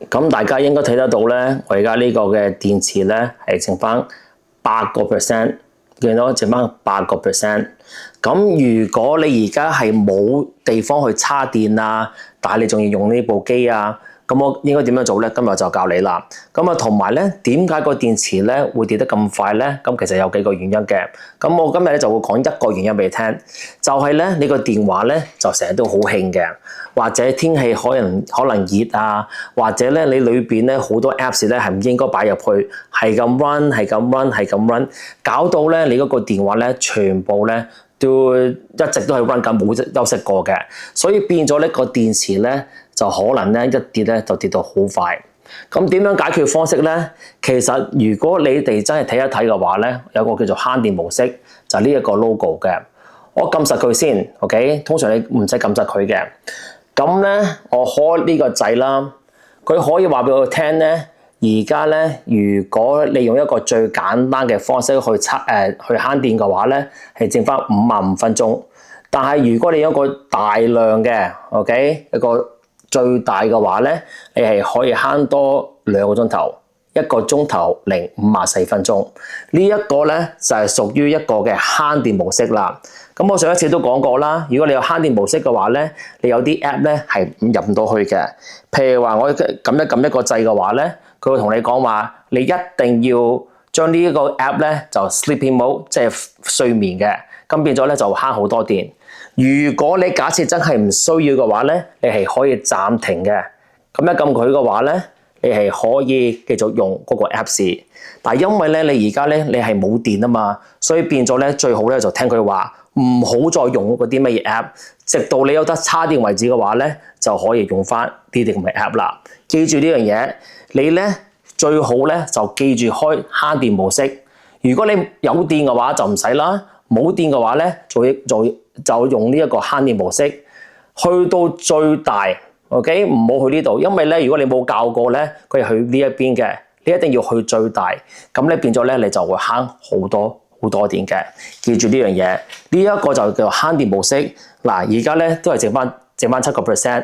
咁大家應該睇得到咧，我而家呢個嘅電池咧係剩翻8%，見到剩翻8%。咁如果你而家係冇地方去叉電啊，但係你仲要用呢部機啊，咁我應該點樣做咧？今日就教你啦。咁啊，同埋咧，點解個電池咧會跌得咁快咧？咁其實有幾個原因嘅。咁我今日咧就會講一個原因俾你聽，就係咧你個電話咧就成日都好興嘅，或者天氣可能熱啊，或者咧你裏邊咧好多 Apps 咧係唔應該擺入去，係咁 run，搞到咧你嗰個電話咧全部咧都一直都係 run 緊，冇休息過嘅，所以變咗呢個電池咧就可能咧一跌咧就跌到好快。咁點樣解決方式咧？其實如果你哋真係睇一睇嘅話咧，有個叫做慳電模式，就係呢一個 logo 嘅。我撳實佢先 ，OK？ 通常你唔使撳實佢嘅。咁咧，我開呢個掣啦，佢可以話俾我聽咧。而家咧，如果你用一個最簡單嘅方式去慳電嘅話咧，係剩翻55分鐘。但係如果你有一個大量嘅 ，OK， 一個最大嘅話咧，你係可以慳多2個鐘頭，1個鐘頭零54分鐘。呢一個咧就係屬於一個嘅慳電模式啦。咁我上一次都講過啦，如果你有慳電模式嘅話咧，你有啲 app 咧係入唔到去嘅。譬如話我撳一個掣嘅話咧，佢會同你講話，你一定要將呢一個 app 咧就 sleeping mode， 即係睡眠嘅，咁變咗咧就慳好多電。如果你假設真係唔需要嘅話咧，你係可以暫停嘅。咁一撳佢嘅話咧，你係可以繼續用嗰個 Apps。但係因為咧你而家咧你係冇電啊嘛，所以變咗咧最好咧就聽佢話，唔好再用嗰啲乜嘢 App， 直到你有得叉電為止嘅話咧，就可以用翻呢啲咁嘅 App 啦。記住呢樣嘢，你咧最好咧就記住開慳電模式。如果你有電嘅話就唔使啦，冇電嘅話咧就用呢一個慳電模式，去到最大 ，OK， 唔好去呢度，因為咧如果你冇教過咧，佢係去呢一邊嘅，你一定要去最大，咁咧變咗咧你就會慳好多電嘅。記住呢樣嘢，呢一個就叫做慳電模式。嗱，而家咧都係剩翻7%，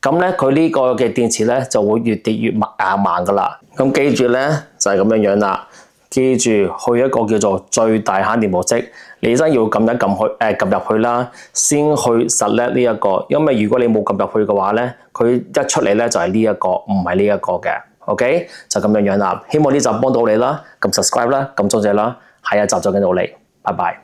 咁咧佢呢個嘅電池咧就會越跌越慢噶啦。咁記住咧就係咁樣啦。記住去一個叫做最大慳電模式，你真要撳入去啦，先去 select 呢一個，因為如果你冇撳入去嘅話咧，佢一出嚟咧就係呢一個，唔係呢一個嘅。OK， 就咁樣啦。希望呢集幫到你啦，撳 subscribe 啦，撳鐘仔啦，下一集再見到你，拜拜。